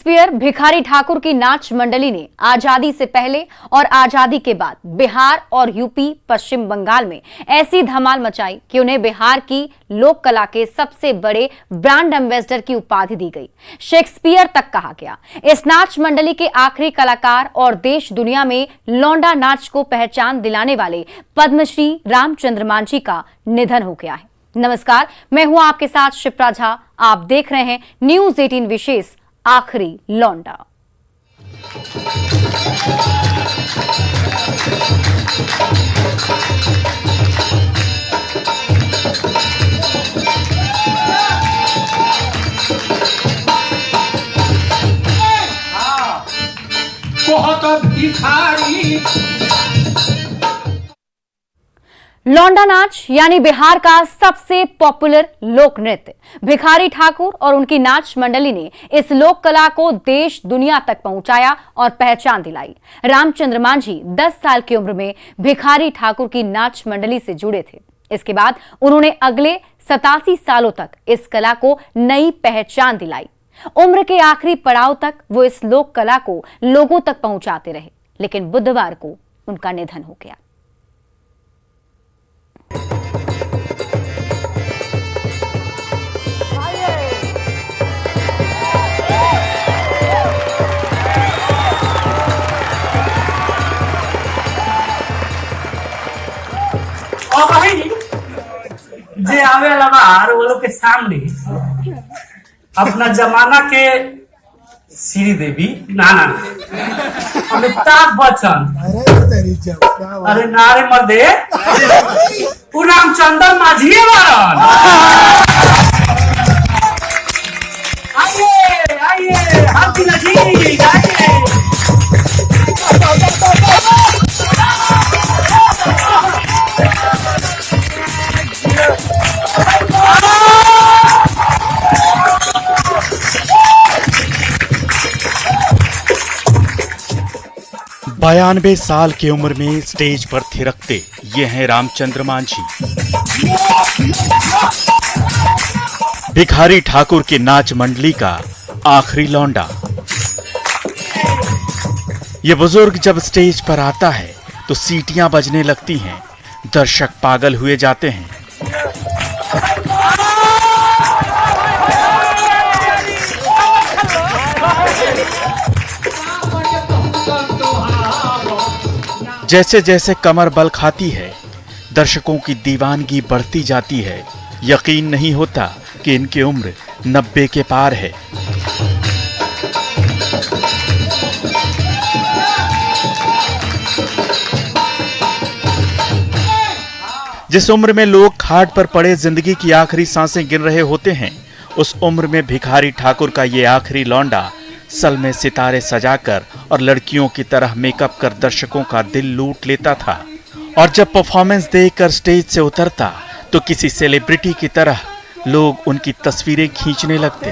Shakespeare Bhikhari Thakur की नाच मंडली ने आजादी से पहले और आजादी के बाद बिहार और यूपी पश्चिम बंगाल में ऐसी धमाल मचाई कि उन्हें बिहार की लोक कला के सबसे बड़े ब्रांड एम्बेसडर की उपाधि दी गई। शेक्सपियर तक कहा गया। इस नाच मंडली के आखिरी कलाकार और देश दुनिया में लौंडा नाच को पहचान दिलाने वाले पद्मश्री रामचंद्र मांझी का निधन हो गया है। नमस्कार, मैं हूं आपके साथ शिप्रा झा। आप देख रहे हैं न्यूज 18 विशेष आखिरी लौंडा। बहुत भिखारी। लौंडा नाच यानी बिहार का सबसे पॉपुलर लोक नृत्य। भिखारी ठाकुर और उनकी नाच मंडली ने इस लोक कला को देश दुनिया तक पहुंचाया और पहचान दिलाई। रामचंद्र मांझी 10 साल की उम्र में भिखारी ठाकुर की नाच मंडली से जुड़े थे। इसके बाद उन्होंने अगले 87 सालों तक इस कला को नई पहचान दिलाई। उम्र के आखिरी पड़ाव तक वो इस लोक कला को लोगों तक पहुंचाते रहे, लेकिन बुधवार को उनका निधन हो गया। जे आवे बाहर वो लोग के सामने अपना जमाना के श्रीदेवी नाना अमिताभ बच्चन अरे नारे मर्दे रामचंद्र मांझी आइए आइए हाथी नजी आइए। बयानबे साल की उम्र में स्टेज पर थिरकते ये हैं रामचंद्र मांझी। भिखारी ठाकुर की नाच मंडली का आखिरी लौंडा। ये बुजुर्ग जब स्टेज पर आता है तो सीटियां बजने लगती हैं, दर्शक पागल हुए जाते हैं। जैसे जैसे कमर बल खाती है, दर्शकों की दीवानगी बढ़ती जाती है। यकीन नहीं होता कि इनकी उम्र 90 के पार है। जिस उम्र में लोग खाट पर पड़े जिंदगी की आखिरी सांसें गिन रहे होते हैं, उस उम्र में भिखारी ठाकुर का ये आखिरी लौंडा सल में सितारे सजाकर और लड़कियों की तरह मेकअप कर दर्शकों का दिल लूट लेता था। और जब परफॉर्मेंस देखकर स्टेज से उतरता तो किसी सेलिब्रिटी की तरह लोग उनकी तस्वीरें खींचने लगते।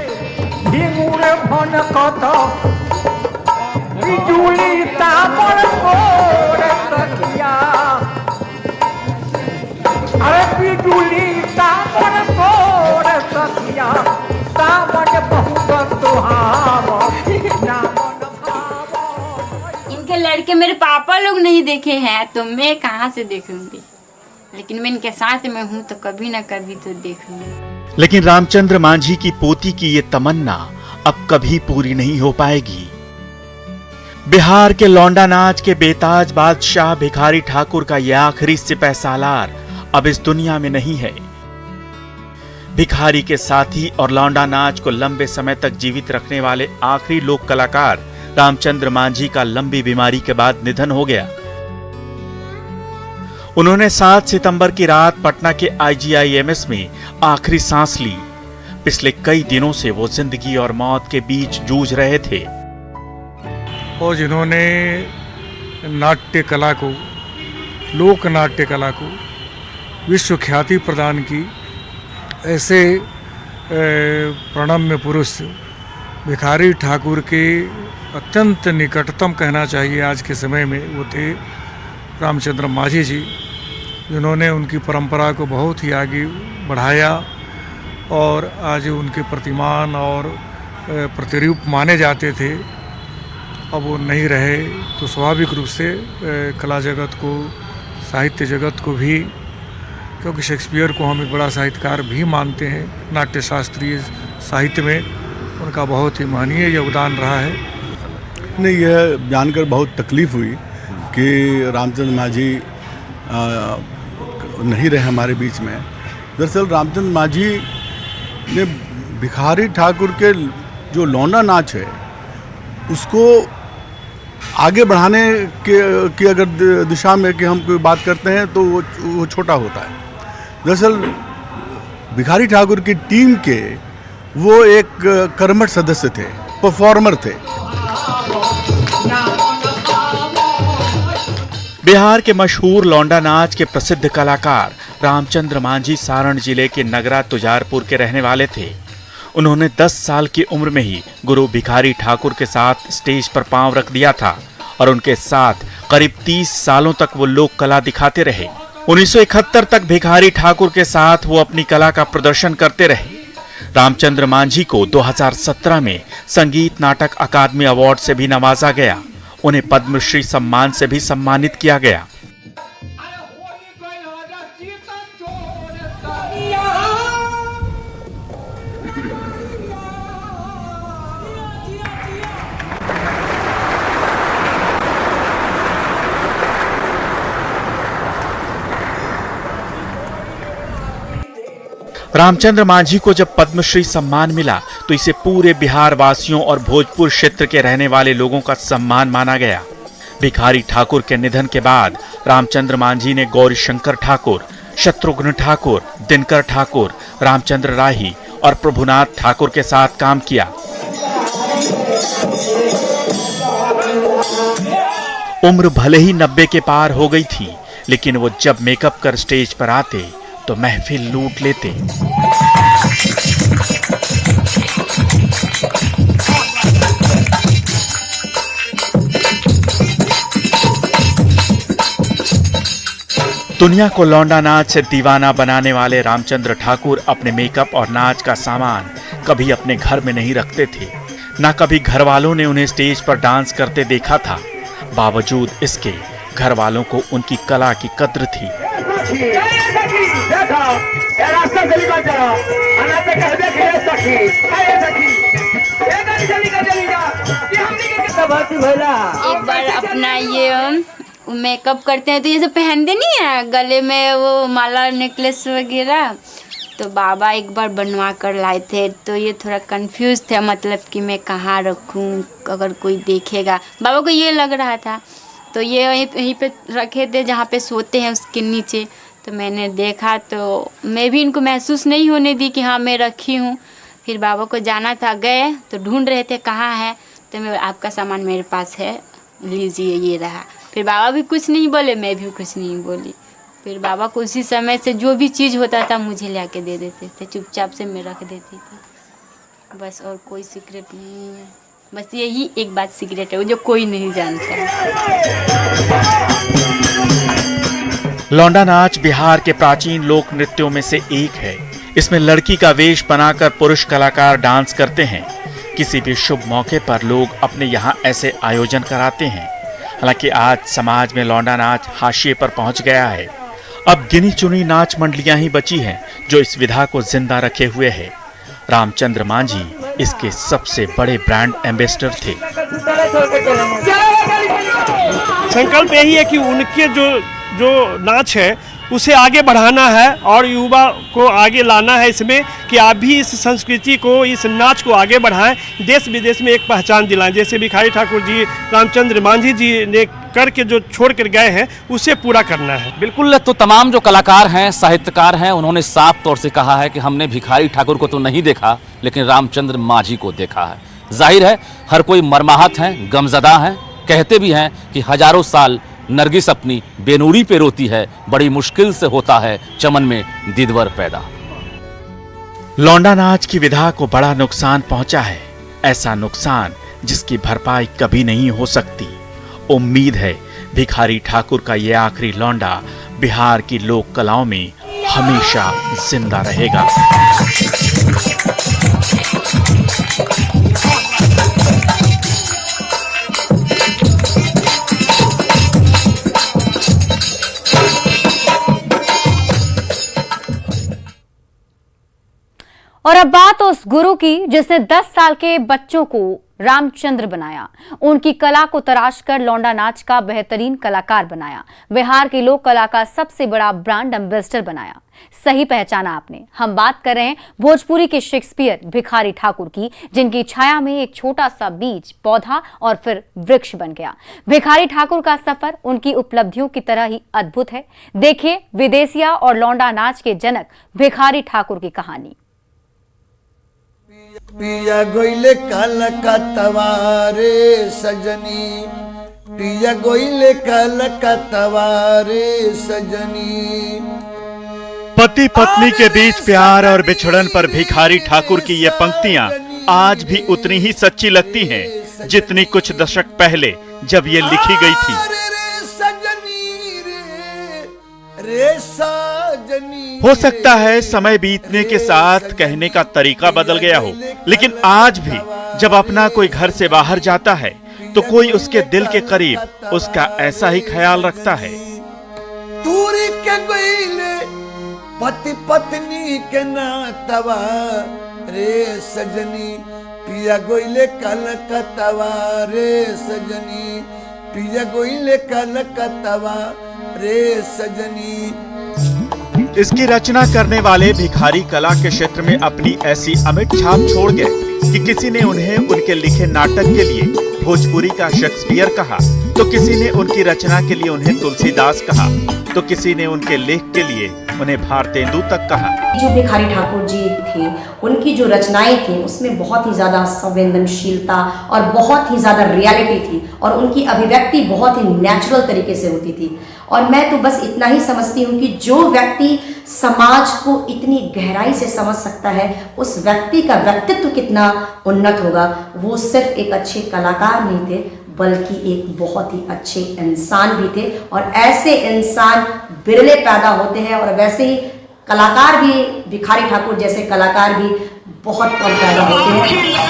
इनके लड़के मेरे पापा लोग नहीं देखे हैं तो मैं कहाँ से देखूंगी, लेकिन मैं इनके साथ में हूँ तो कभी ना कभी तो देखूंगी। लेकिन रामचंद्र मांझी की पोती की ये तमन्ना अब कभी पूरी नहीं हो पाएगी। बिहार के लौंडा नाच के बेताज बादशाह भिखारी ठाकुर का यह आखिरी सिपह सालार अब इस दुनिया में नहीं है। भिखारी के साथी और लौंडा नाच को लंबे समय तक जीवित रखने वाले आखिरी लोक कलाकार रामचंद्र मांझी का लंबी बीमारी के बाद निधन हो गया। उन्होंने 7 सितंबर की रात पटना के IGIMS में आखिरी सांस ली। पिछले कई दिनों से वो जिंदगी और मौत के बीच जूझ रहे थे। और जिन्होंने नाट्य कला को, लोक नाट्य कला को विश्व ख्याति प्रदान की, ऐसे प्रणम्य पुरुष भिखारी ठाकुर के अत्यंत निकटतम कहना चाहिए आज के समय में वो थे रामचंद्र मांझी जी, जिन्होंने उनकी परंपरा को बहुत ही आगे बढ़ाया और आज उनके प्रतिमान और प्रतिरूप माने जाते थे, अब वो नहीं रहे। तो स्वाभाविक रूप से कला जगत को, साहित्य जगत को भी, क्योंकि शेक्सपियर को हम एक बड़ा साहित्यकार भी मानते हैं, नाट्य शास्त्रीय साहित्य में उनका बहुत ही महनीय योगदान रहा है। नहीं, यह जानकर बहुत तकलीफ़ हुई कि रामचंद्र माझी नहीं रहे हमारे बीच में। दरअसल रामचंद्र माझी ने भिखारी ठाकुर के जो लौंडा नाच है उसको आगे बढ़ाने की अगर दिशा में कि हम कोई बात करते हैं तो वो छोटा होता है। दरअसल भिखारी ठाकुर की टीम के वो एक कर्मठ सदस्य थे, परफॉर्मर थे। बिहार के मशहूर लौंडा नाच के प्रसिद्ध कलाकार रामचंद्र मांझी सारण जिले के नगरा तुजारपुर के रहने वाले थे। उन्होंने 10 साल की उम्र में ही गुरु भिखारी ठाकुर के साथ स्टेज पर पांव रख दिया था और उनके साथ करीब 30 सालों तक वो लोक कला दिखाते रहे। 1971 तक भिखारी ठाकुर के साथ वो अपनी कला का प्रदर्शन करते रहे। रामचंद्र मांझी को 2017 में संगीत नाटक अकादमी अवार्ड से भी नवाजा गया। उन्हें पद्मश्री सम्मान से भी सम्मानित किया गया। रामचंद्र मांझी को जब पद्मश्री सम्मान मिला तो इसे पूरे बिहार वासियों और भोजपुर क्षेत्र के रहने वाले लोगों का सम्मान माना गया। भिखारी ठाकुर के निधन के बाद रामचंद्र मांझी ने गौरीशंकर ठाकुर, शत्रुघ्न ठाकुर, दिनकर ठाकुर, रामचंद्र राही और प्रभुनाथ ठाकुर के साथ काम किया। उम्र भले ही 90 के पार हो गई थी, लेकिन वो जब मेकअप कर स्टेज पर आते तो महफिल लूट लेते। दुनिया को लौंडा नाच से दीवाना बनाने वाले रामचंद्र ठाकुर अपने मेकअप और नाच का सामान कभी अपने घर में नहीं रखते थे। ना कभी घर वालों ने उन्हें स्टेज पर डांस करते देखा था। बावजूद इसके घर वालों को उनकी कला की कद्र थी। एक बार अपना ये मेकअप करते हैं तो ये सब पहनते नहीं है, गले में वो माला नेकलेस वगैरह, तो बाबा एक बार बनवा कर लाए थे। तो ये थोड़ा कंफ्यूज थे, मतलब कि मैं कहाँ रखूँ, अगर कोई देखेगा। बाबा को ये लग रहा था, तो ये यहीं पे रखे थे जहाँ पे सोते हैं उसके नीचे। तो मैंने देखा तो मैं भी इनको महसूस नहीं होने दी कि हाँ मैं रखी हूँ। फिर बाबा को जाना था, गए तो ढूंढ रहे थे कहाँ है, तो मैं आपका सामान मेरे पास है, लीजिए, ये रहा। फिर बाबा भी कुछ नहीं बोले, मैं भी कुछ नहीं बोली। फिर बाबा को उसी समय से जो भी चीज़ होता था मुझे ला के दे देते थे, चुपचाप से मैं रख देती थी। बस और कोई सीक्रेट नहीं है, बस यही एक बात सीक्रेट है, वो जो कोई नहीं जानता। लौंडा नाच बिहार के प्राचीन लोक नृत्यों में से एक है। इसमें लड़की का वेश बनाकर पुरुष कलाकार डांस करते हैं। किसी भी शुभ मौके पर लोग अपने यहाँ ऐसे आयोजन कराते हैं। हालांकि आज समाज में लौंडा नाच हाशिए पर पहुंच गया है। अब गिनी चुनी नाच मंडलियां ही बची हैं जो इस विधा को जिंदा रखे हुए है। रामचंद्र मांझी इसके सबसे बड़े ब्रांड एम्बेसडर थे। संकल्प यही है कि उनके जो नाच है उसे आगे बढ़ाना है और युवा को आगे लाना है इसमें, कि आप भी इस संस्कृति को, इस नाच को आगे बढ़ाएं, देश विदेश में एक पहचान दिलाएं। जैसे भिखारी ठाकुर जी, रामचंद्र मांझी जी ने करके जो छोड़ कर गए हैं उसे पूरा करना है। बिल्कुल। तो तमाम जो कलाकार हैं, साहित्यकार हैं, उन्होंने साफ तौर से कहा है कि हमने भिखारी ठाकुर को तो नहीं देखा, लेकिन रामचंद्र मांझी को देखा है। जाहिर है हर कोई मर्माहत हैं, गमजदा हैं। कहते भी हैं कि हजारों साल नरगिस अपनी बेनूरी पे रोती है, बड़ी मुश्किल से होता है चमन में दिदवर पैदा। लौंडा नाच की विधा को बड़ा नुकसान पहुंचा है, ऐसा नुकसान जिसकी भरपाई कभी नहीं हो सकती। उम्मीद है भिखारी ठाकुर का ये आखिरी लौंडा बिहार की लोक कलाओं में हमेशा जिंदा रहेगा। और अब बात उस गुरु की जिसने 10 साल के बच्चों को रामचंद्र बनाया, उनकी कला को तराशकर लौंडा नाच का बेहतरीन कलाकार बनाया, बिहार की लोक कला का सबसे बड़ा ब्रांड एम्बेसडर बनाया। सही पहचाना आपने, हम बात कर रहे हैं भोजपुरी के शेक्सपियर भिखारी ठाकुर की, जिनकी छाया में एक छोटा सा बीज पौधा और फिर वृक्ष बन गया। भिखारी ठाकुर का सफर उनकी उपलब्धियों की तरह ही अद्भुत है। देखिए विदेशिया और लौंडा नाच के जनक भिखारी ठाकुर की कहानी। पिया गोइले कलकत्ता रे सजनी, पिया गोइले कलकत्ता रे सजनी। पति पत्नी के बीच प्यार और बिछड़न पर भिखारी ठाकुर की ये पंक्तियां आज भी उतनी ही सच्ची लगती हैं जितनी कुछ दशक पहले जब ये लिखी गई थी। हो सकता है समय बीतने के साथ कहने का तरीका बदल गया हो, लेकिन आज भी जब अपना कोई घर से बाहर जाता है तो कोई उसके दिल के करीब उसका ऐसा ही ख्याल रखता है। दूरी के गोइले पति पत्नी के नातवा रे सजनी, पिया गोइले कलकत्ता रे सजनी, पिया गोइले कलकत्ता रे सजनी। इसकी रचना करने वाले भिखारी कला के क्षेत्र में अपनी ऐसी अमिट छाप छोड़ गए कि किसी ने उन्हें उनके लिखे नाटक के लिए भोजपुरी का शेक्सपियर कहा, तो किसी ने उनकी रचना के लिए उन्हें तुलसीदास कहा, तो किसी ने उनके लेख के लिए उन्हें भारतेंदु तक कहा। जो भिखारी ठाकुर जी थे, उनकी जो रचनाएं थी उसमें बहुत ही ज्यादा संवेदनशीलता और बहुत ही ज्यादा रियलिटी थी और उनकी अभिव्यक्ति बहुत ही नेचुरल तरीके से होती थी। और मैं तो बस इतना ही समझती हूँ कि जो व्यक्ति समाज को इतनी गहराई से समझ सकता है, उस व्यक्ति का व्यक्तित्व कितना उन्नत होगा। वो सिर्फ एक अच्छे कलाकार नहीं थे बल्कि एक बहुत ही अच्छे इंसान भी थे, और ऐसे इंसान बिरले पैदा होते हैं और वैसे ही कलाकार भी, भिखारी ठाकुर जैसे कलाकार भी बहुत कम पैदा होते हैं।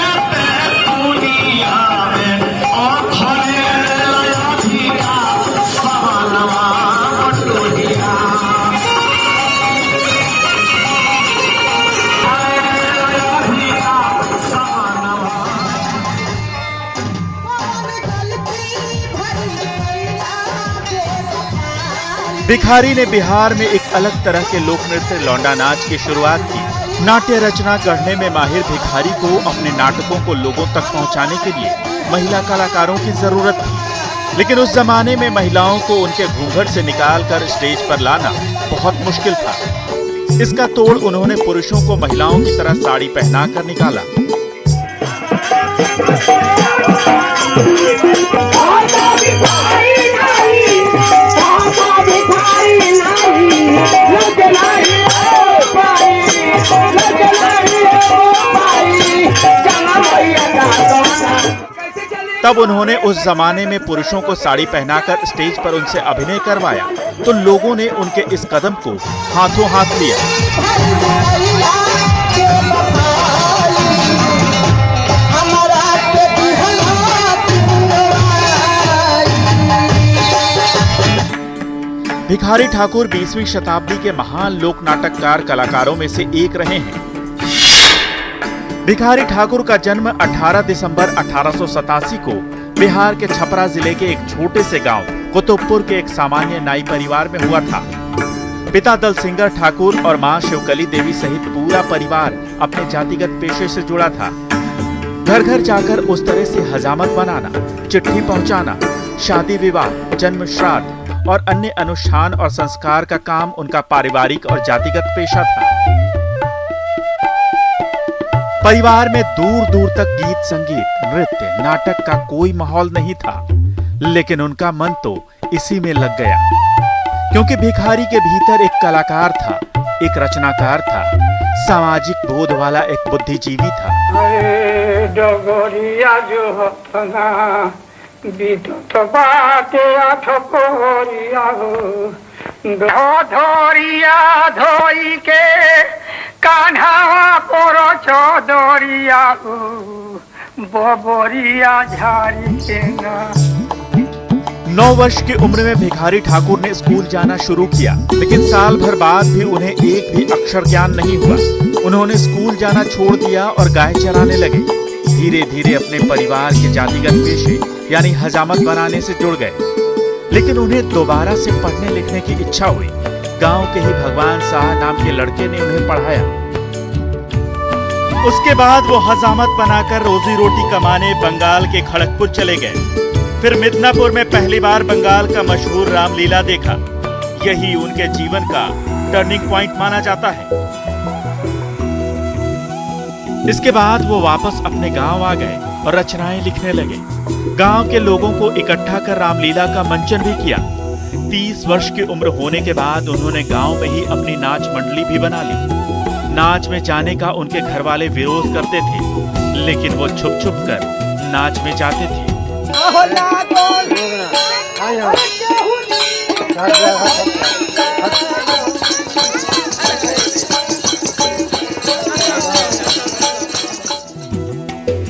भिखारी ने बिहार में एक अलग तरह के लोक नृत्य लौंडा नाच की शुरुआत की। नाट्य रचना गढ़ने में माहिर भिखारी को अपने नाटकों को लोगों तक पहुंचाने के लिए महिला कलाकारों की जरूरत थी, लेकिन उस जमाने में महिलाओं को उनके घूंघट से निकालकर स्टेज पर लाना बहुत मुश्किल था। इसका तोड़ उन्होंने पुरुषों को महिलाओं की तरह साड़ी पहनाकर निकाला। तब उन्होंने उस जमाने में पुरुषों को साड़ी पहनाकर स्टेज पर उनसे अभिनय करवाया, तो लोगों ने उनके इस कदम को हाथों हाथ लिया। भिखारी ठाकुर 20वीं शताब्दी के महान लोक नाटककार कलाकारों में से एक रहे हैं। भिखारी ठाकुर का जन्म 18 दिसंबर 1887 को बिहार के छपरा जिले के एक छोटे से गांव कुतुबपुर के एक सामान्य नाई परिवार में हुआ था। पिता दलसिंगर ठाकुर और मां शिवकली देवी सहित पूरा परिवार अपने जातिगत पेशे से जुड़ा था। घर घर जाकर उस तरह से हजामत बनाना, चिट्ठी पहुंचाना, शादी विवाह, जन्म श्राद्ध और अन्य अनुष्ठान और संस्कार का काम उनका पारिवारिक और जातिगत पेशा था। परिवार में दूर दूर तक गीत, संगीत, नृत्य, नाटक का कोई माहौल नहीं था, लेकिन उनका मन तो इसी में लग गया, क्योंकि भिखारी के भीतर एक कलाकार था, एक रचनाकार था, सामाजिक बोध वाला एक बुद्धिजीवी था। डगरिया जो होतना विद्युत बाटे अठकोरिया हो, धोरिया धोई के कान्हा पोरो चौदरिया हो, बबरिया झाड़ी के ना। 9 वर्ष की उम्र में भिखारी ठाकुर ने स्कूल जाना शुरू किया, लेकिन साल भर बाद भी उन्हें एक भी अक्षर ज्ञान नहीं हुआ। उन्होंने स्कूल जाना छोड़ दिया और गाय चराने लगे। धीरे धीरे अपने परिवार के जातिगत पेशे यानी हजामत बनाने से जुड़ गए, लेकिन उन्हें दोबारा से पढ़ने लिखने की इच्छा हुई। गांव के ही भगवान शाह नाम के लड़के ने उन्हें पढ़ाया। उसके बाद वो हजामत बनाकर रोजी रोटी कमाने बंगाल के खड़गपुर चले गए। फिर मिदनापुर में पहली बार बंगाल का मशहूर रामलीला देखा। यही उनके जीवन का टर्निंग पॉइंट माना जाता है। इसके बाद वो वापस अपने गांव आ गए और रचनाएं लिखने लगे। गांव के लोगों को इकट्ठा कर रामलीला का मंचन भी किया। 30 वर्ष की उम्र होने के बाद उन्होंने गांव में ही अपनी नाच मंडली भी बना ली। नाच में जाने का उनके घर वाले विरोध करते थे, लेकिन वो छुप छुप कर नाच में जाते थे।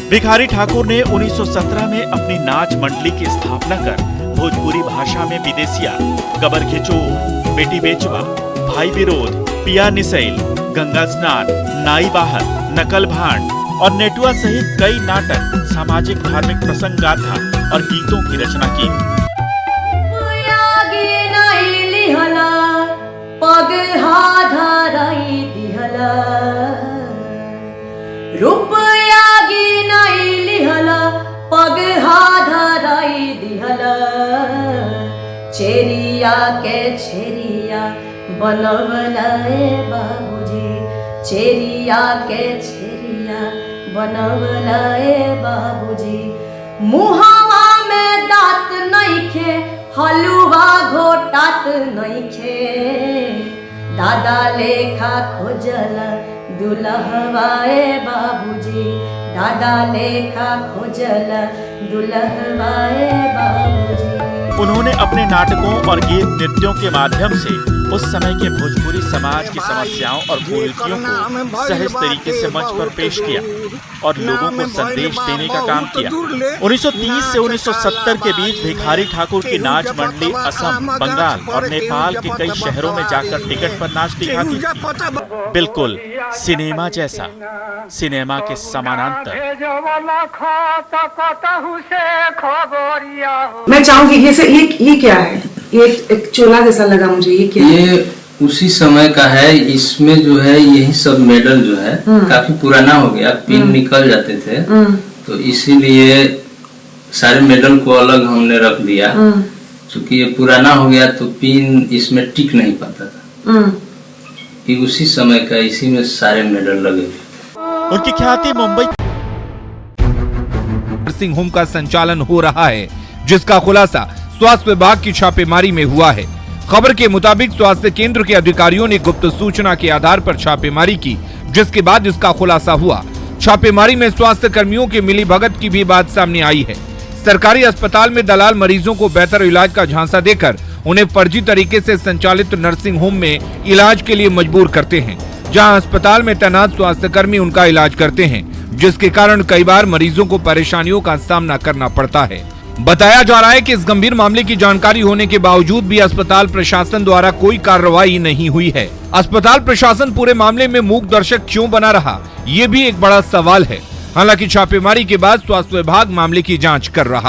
भिखारी ठाकुर ने 1917 में अपनी नाच मंडली की स्थापना कर भोजपुरी भाषा में विदेसिया, कबर खिचोड़, बेटी बेचवा, भाई विरोध, पिया निसैल, गंगा स्नान, नाई बाहर, नकल भांड और नेटुआ सहित कई नाटक, सामाजिक धार्मिक प्रसंग गाथा और गीतों की रचना की। चेरिया के छेरिया बनवलाए बाबूजी, चेरिया के छेरिया बनवलाए बाबूजी। मुहावा में दांत नइखे, हलुआ घोटात नइखे, दादा लेखा खोजला दुल्हवाए बाबूजी, दादा लेखा खोजला दुल्हवाए बाबूजी। उन्होंने अपने नाटकों और गीत नृत्यों के माध्यम से उस समय के भोजपुरी समाज की समस्याओं और कुरीतियों को सहज तरीके से मंच पर पेश किया और लोगों को संदेश देने का काम किया। 1930 से 1970 के बीच भिखारी ठाकुर की नाच मंडली असम, बंगाल और नेपाल के कई शहरों में जाकर टिकट पर नाच दिखाती थी। बिल्कुल सिनेमा जैसा, सिनेमा के समानांतर। मैं चाहूंगी ये क्या है? ये एक चोला जैसा लगा मुझे, ये क्या है? ये उसी समय का है। इसमें जो है यही सब मेडल जो है काफी पुराना हो गया, पिन निकल जाते थे, तो इसीलिए सारे मेडल को अलग हमने रख दिया। चूंकि ये पुराना हो गया तो पिन इसमें टिक नहीं पाता था। ये उसी समय का, इसी में सारे मेडल लगे। उनकी ख्याति मुंबई नर्सिंग होम का संचालन हो रहा है, जिसका खुलासा स्वास्थ्य विभाग की छापेमारी में हुआ है। खबर के मुताबिक स्वास्थ्य केंद्र के अधिकारियों ने गुप्त सूचना के आधार पर छापेमारी की, जिसके बाद इसका खुलासा हुआ। छापेमारी में स्वास्थ्य कर्मियों की मिलीभगत की भी बात सामने आई है। सरकारी अस्पताल में दलाल मरीजों को बेहतर इलाज का झांसा देकर उन्हें फर्जी तरीके से संचालित नर्सिंग होम में इलाज के लिए मजबूर करते हैं, जहां अस्पताल में तैनात स्वास्थ्य कर्मी उनका इलाज करते हैं, जिसके कारण कई बार मरीजों को परेशानियों का सामना करना पड़ता है। बताया जा रहा है कि इस गंभीर मामले की जानकारी होने के बावजूद भी अस्पताल प्रशासन द्वारा कोई कार्रवाई नहीं हुई है। अस्पताल प्रशासन पूरे मामले में मूक दर्शक क्यों बना रहा, ये भी एक बड़ा सवाल है। हालांकि छापेमारी के बाद स्वास्थ्य विभाग मामले की जांच कर रहा